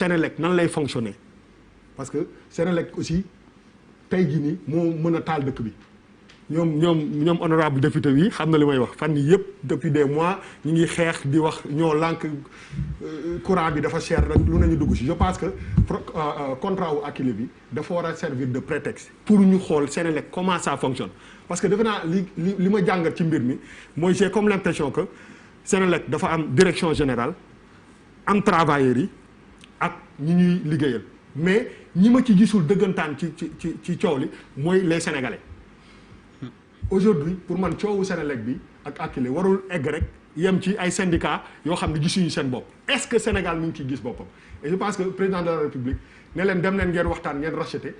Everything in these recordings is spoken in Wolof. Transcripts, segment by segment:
Senelec nan lay fonctionner parce que Senelec aussi tey jii nii moo mën a taal dëkk bi ñoom honorable député yi xam na li may wax fan yii yëpp depuis des mois ñu ngi xeex di wax ñoo lànk courant bi dafa cher rek lu nañu dugg si je pense que contrat wu Akilee bi dafa war a servir de prétexte pour ñu xool Senelec comment ça fonctionne parce que defe naa li ma jàngat ci mbir mi mooy j'ai comme l'impression que Senelec dafa am direction générale am travailleurs yi ak ñi ñuy liggéeyal mais ñi ma ci gisul dëggantaan ci coow li mooy les Sénégalais aujourd'hui pour man coowu Senelec bi ak Akilee warul egg rek yem ci ay syndicats yoo xam ne gisuñu seen bopp est-ce que Sénégal mi ngi ciy gis boppam et je pense que président de la République ne leen dem leen ngeen waxtaan ngeen racheter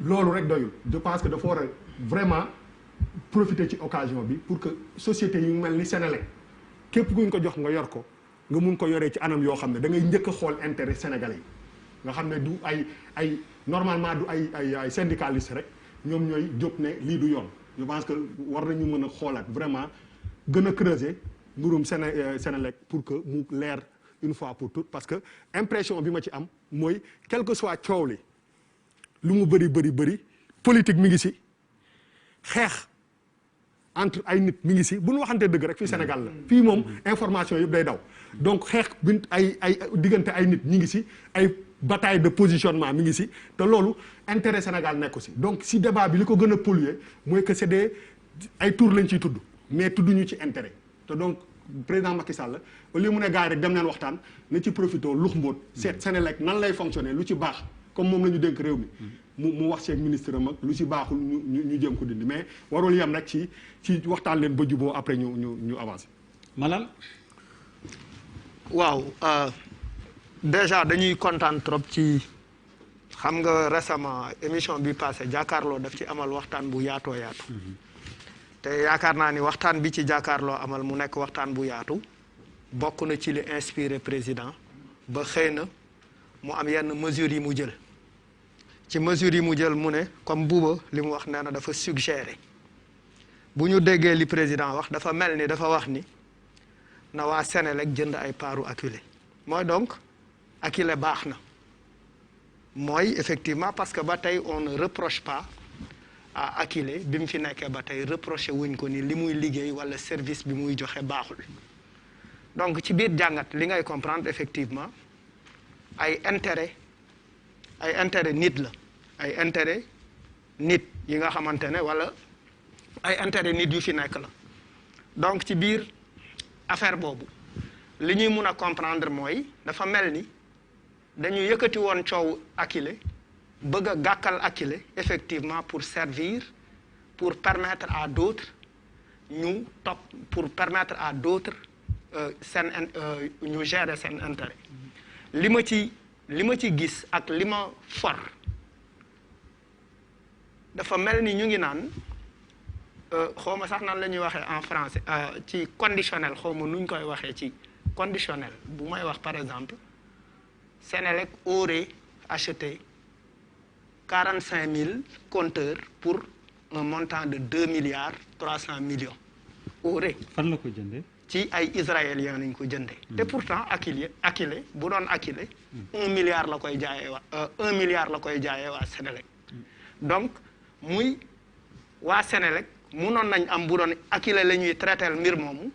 loolu rek doyul je pense que dafa war a vraiment profiter ci occasion bi pour que société yu mel ni Senelec képp kuñ ko jox nga yor ko nga mun ko yoree ci anam yoo xam ne da ngay njëkk a xool intérêt sénégalais yi nga xam ne du ay normalement du ay syndicalistes rek ñoom ñooy jóg ne lii du yoon je pense que war nañu mën a xoolaat vraiment gën a creuser mbirum Senelec pour que mu leer une fois pour toutes parce que impression bi ma ci am mooy quel que soit coow li lu mu bëri politique mi ngi si xeex entre ay nit mi ngi si bu ñu waxantee dëgg rek fii Sénégal la fii moom information yëpp day daw donc xeex bi ay diggante ay nit ñi ngi si ay bataille de positionnement mi ngi si te loolu intérêt Sénégal nekku si donc si débat bi li ko gën a polluer mooy que c'est des ay tour lañ ciy tudd mais tudduñu ci intérêt te donc président Macky Sall au lieu mu ne gars yi rek dem leen waxtaan na ci profité lux mbóot seet Senelec nan lay fonctionner lu ci baax comme moom la ñu dénk réew mi mu wax ci ak ministre am ak lu ci baaxul ñu jëm ko dindi mais warul yem nag ci waxtaan leen ba juboo après ñu avancer. Malal. waaw déjà dañuy kontaan trop ci xam nga récemment émission bi passé jàkkaarloo daf ci amal waxtaan bu yaatoo yaatu. te yaakaar naa ni waxtaan bi ci jàkkaarloo amal mu nekk waxtaan bu yaatu bokk na ci li inspiré président ba xëy na mu am yenn mesures yi mu jël ci mesures yi mu jël mu ne comme Bouba li mu wax nee na dafa suggéré bu ñu déggee li président wax dafa mel ni dafa wax ni na waa Senelec jënd ay paaru Akilee mooy donc Akilee baax na mooy effectivement parce que ba tey on ne reproche pas à Akilee bi mu fi nekkee ba tey reproché wuñ ko ni li muy liggéey wala service bi muy joxe baaxul donc ci biir jàngat li ngay comprendre effectivement ay intérêt nit la ay intérêt nit yi nga xamante ne wala ay intérêt nit yu fi nekk la donc ci biir affaire boobu li ñuy mun a comprendre mooy dafa mel ni dañu yëkkati woon coow Akilee bëgg a gàkkal Akilee effectivement pour servir pour permettre à d'autres ñu topp pour permettre à d'autres ñu gérer seen intérêt li ma ci gis ak li ma for dafa mel ni ñu ngi naan xawma sax nan la ñuy waxee en français ci conditionnel xawma nuñ koy waxee ci conditionnel bu may wax par exemple Senelec aurait acheté 45 000 compteurs pour un montant de 2 milliards 300 millions aurait. fan la ko jëndee. ci ay israéliens lañ ko jëndee. te pourtant Akilee bu doon Akilee. 1 milliard la koy jaayee waa 1 milliard la koy jaayee waa Senelec. donc muy waa Senelec munoon nañ am bu doon Akilee la ñuy traiter mbir moomu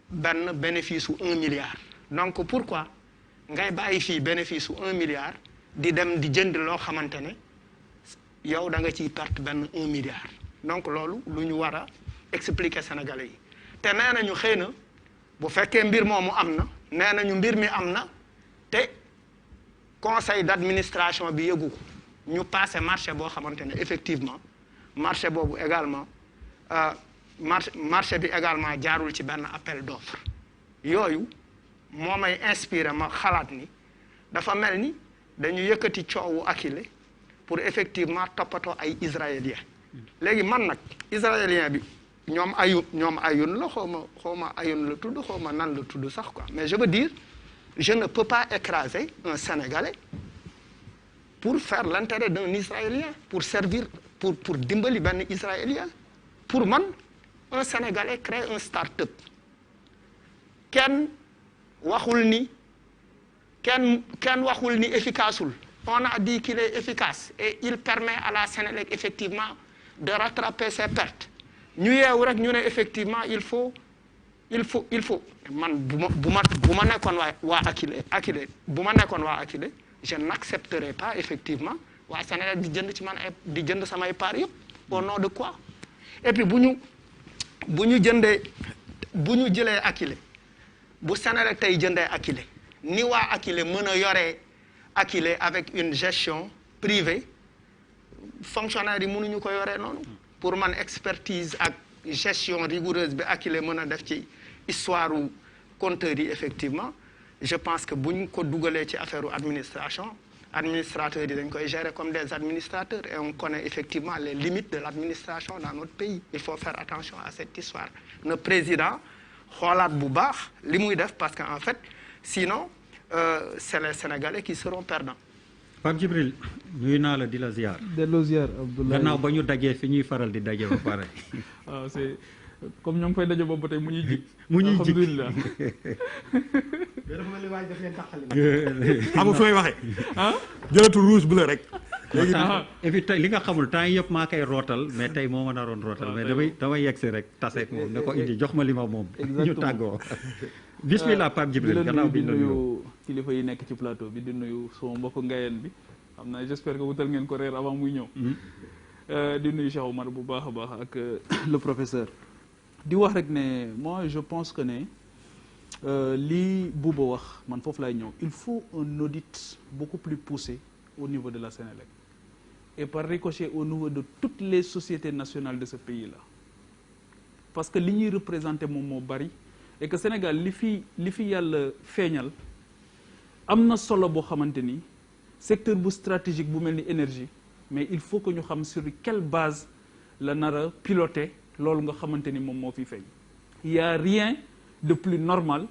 benn bénéfice su 1 milliard. donc pourquoi ngay bàyyi fii bénéfice su 1 milliard di dem di jënd loo xamante ne yow da nga ciy perte benn 1 milliard. donc loolu lu ñu war a expliquer Sénégalais yi te nee nañu xëy na bu fekkee mbir moomu am na nee nañu mbir mi am na te conseil d'administration bi yëgu ko ñu passé marché boo xamante ne effectivement marché boobu également marché bi également jaarul ci benn appel d'offre yooyu moo may inspiré ma xalaat ni dafa mel ni dañu yëkkati coowu Akilee pour effectivement toppatoo ay israéliens léegi man nag israélien bi ñoom ayun la xawma ayun la tudd xawma nan la tudd sax quoi mais je veux dire je ne peux pas écraser un Sénégalais pour faire l'intérêt d'un Israélien pour servir pour dimbali benn Israélien pour man un Sénégalais crée un start-up kenn waxul ni kenn waxul ni efficaceul. On a dit qu'il est efficace et il permet à la Sénélec effectivement de rattraper ses pertes. Ñu yeewu rek ñu ne effectivement il faut man bu ma nekkoon waa Akilee bu ma nekkoon waa Akilee je n'accepterai pas effectivement waa Sénélec di jënd ci man di jënd samay parts yëpp au nom de quoi. Et puis bu ñu jëlee Akilee bu Sénélec tey jëndee Akilee ni waa Akilee mën a yoree Akilee avec une gestion privée fonctionnaire yi mënuñu ko yoree noonu. Pour man expertise ak gestion rigoureuse bi Akilee mën a def ci histoire u compteurs yi effectivement je pense que buñ ko dugalee ci affaire administration administrateurs yi dañ koy gérer comme des administrateurs et on connaît effectivement les limites de l'administration dans notre pays. Il faut faire attention à cette histoire. Le président xoolaat bu baax li muy def parce que en fait sinon c'est les Sénégalais qui seront perdants. Pape Djibril nuyu naa la di la ziar. delloo ziar Abdoulaye gannaaw ba ñu dajee fi ñuy faral di daje ba pare. waaw c'est comme ñoo ngi fay daje boobu ba tey mu ñuy jig. mu ñuy jig alhamdulilah. xam nga fi may waxee. jëlatu rouge bleu rek. léegi et puis tey li nga xamul temps yëpp maa koy rootal mais tey moo ma naroon rootal mais damay yegsi rek taseeg moom ne ko indi jox ma li ma moom. ñu tàggoo. bismillah Pape Djibril gannaaw bi di nuyu kilifa yi nekk ci plateau bi di nuyu sama mbokk ngayeen bi xam naa j'espère que wutal ngeen ko reer avant muy ñëw. di nuyu Cheikh Omar bu baax a baax ak le professeur. di wax rek ne moi je pense que ne lii Bouba wax man foofu lay ñëw il faut un audit beaucoup plus poussé au niveau de la Sénélec et par ricochet au niveau de toutes les sociétés nationales de ce pays-là parce que li ñuy représenté moom moo bari et que Sénégal li fi yàlla feeñal am na solo boo xamante ni secteur bu stratégique bu mel ni énergie mais il faut que ñu xam sur quelle base la nar a piloter loolu nga xamante ni moom moo fi feeñ. Il y a rien de plus normal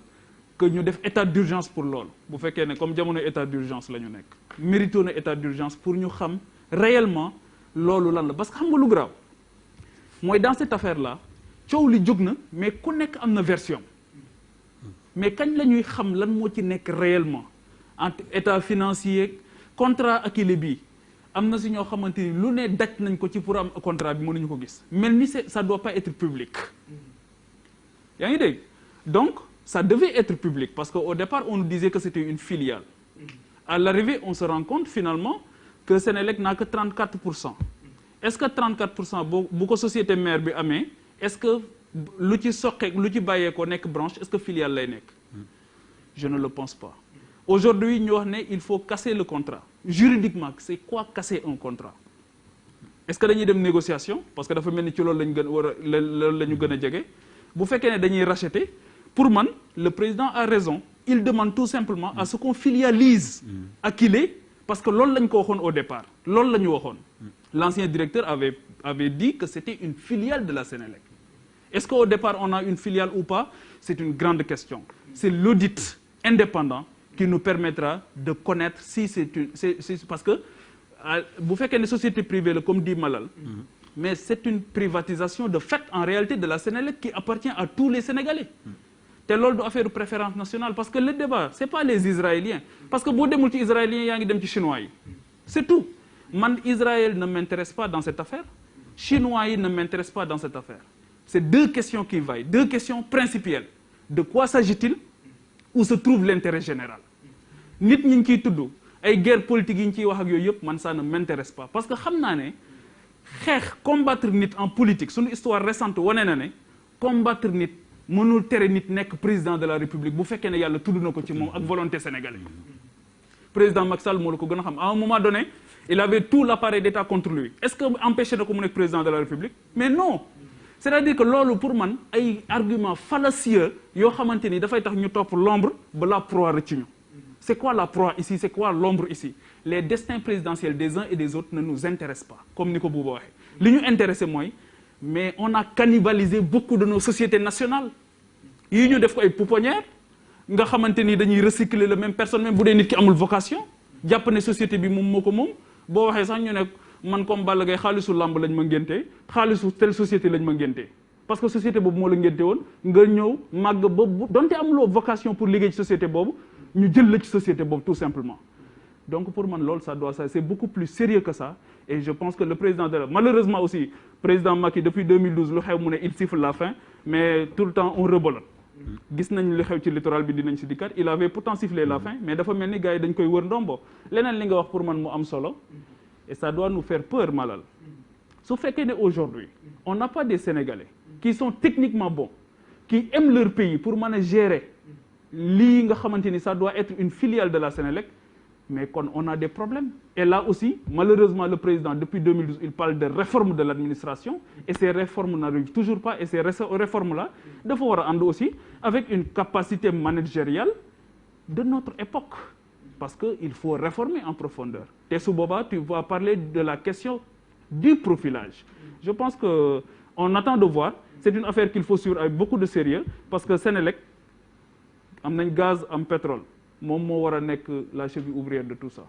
que ñu def état d'urgence pour loolu bu fekkee ne comme jamono état d'urgence la ñu nekk mérito na état d'urgence pour ñu xam réellement loolu lan la parce que xam nga lu grave mooy dans cette affaire là coow li jóg na mais ku nekk am na version mais kañ la ñuy xam lan moo ci nekk réellement entre état financier contrat Akilee bi am na si ñoo xamante ni lu ne daj nañ ko ci pour am contrat bi mënuñu ko gis mel ni ça doit pas être public yaa ngi dégg donc ça devait être public parce que au départ on nous disait que c'était une filiale à l'arrivée on se rend compte finalement que Sénélec n'a que 34%. Est-ce que 34% bu ko société mère bi amee est-ce que lu ci soqe lu ci bàyyeekoo nekk branche est-ce que filiale lay nekk je ne le pense pas aujourd'hui ñu wax ne il faut casser le contrat juridiquement c'est quoi casser un contrat est-ce que dañuy dem négociation parce que dafa mel ni ci loolu lañ gën war a loolu la ñu gën a jege bu fekkee ne dañuy racheter pour man le président a raison il demande tout simplement à ce qu'on filialise Akilee parce que loolu lañ ko waxoon au départ loolu la ñu waxoon l'ancien directeur avait dit que c'était une filiale de la Sénélec. Est-ce qu'au départ on a une filiale ou pas? C'est une grande question. C'est l'audit indépendant qui nous permettra de connaître si c'est parce que bu fekkee ne société privée la comme dit Malal mais c'est une privatisation de fait en réalité de la Sénélec qui appartient à tous les Sénégalais. te loolu du affaire préférence nationale parce que le débat c'est pas les Israéliens parce que boo demul ci Israéliens yaa ngi dem ci Chinois yi c'est tout man Israël ne m'intéresse pas dans cette affaire Chinois yi ne m'intéressent pas dans cette affaire c'est deux questions qui vaillent deux questions principielles de quoi s'agit-il où se trouve l'intérêt général nit ñi ngi ciy tudd ay guerre politique yi ñu ciy wax ak yooyu yëpp man ça ne m'intéresse pas parce que xam naa ne xeex combattre nit en politique suñu histoire récente wane na ne combattre nit mënul tere nit nekk président de la République bu fekkee ne yàlla tudd na ko ci moom ak volonté sénégalaise président Macky Sall moo la ko gën a xam à un moment donné il avait tout l'appareil d'État contre lui est-ce que empêché na ko mu nekk président de la République mais non c'est-à-dire que loolu pour man ay argument fallacieux yoo xamante ni dafay tax ñu topp l'ombre ba la proie rëcc ñu c'est quoi la proie ici c'est quoi l'ombre ici les destins présidentiels des uns et des autres ne nous intéressent pas comme ni ko Bouba waxee li ñu intéressé mooy mais on a cannibalisé beaucoup de nos sociétés nationales yi ñu def ko ay pouponnières nga xamante ni dañuy recycler le même personne même bu dee nit ki amul vocation jàpp ne société bi moom moo ko moom boo waxee sax ñu ne man comme Balla Gaye xaalisu lamb lañ ma ngéntee xaalisu telle société lañ ma ngéntee parce que société boobu moo la ngénte woon nga ñëw màgg ba donte amuloo vocation pour liggéey ci société boobu ñu jël la ci société boobu tout simplement. Donc pour man loolu ça c'est beaucoup plus sérieux que ça et je pense que le président malheureusement aussi président Macky depuis 2012 lu xew mu ne il siffle la fin mais tout le temps on rebolote. Gis nañ li xew ci littoral bi dinañ si dikkat il avait pourtant sifflé la fin mais dafa mel ni gars yi dañ koy wër ndombo leneen li nga wax pour man mu am solo et ça doit nous faire peur Malal su fekkee ne aujourd'hui on n'a pas des Sénégalais qui sont techniquement bons qui aiment leur pays pour mën a gérer lii nga xamante ni ça doit être une filiale de la Sénélec mais kon on a des problèmes et là aussi malheureusement le président depuis 2012 il parle de réforme de l'administration et ces réformes n'arrivent toujours pas et ces réformes là dafa war a ànd aussi avec une capacité managériale de notre époque parce que il faut réformer en profondeur te su boobaa tu vas parler de la question du profilage je pense que on attend de voir c'est une affaire qu'il faut suivre avec beaucoup de sérieux parce que Sénélec am nañ gaz am pétrole moom moo war a nekk la cheville ouvrière de tout ça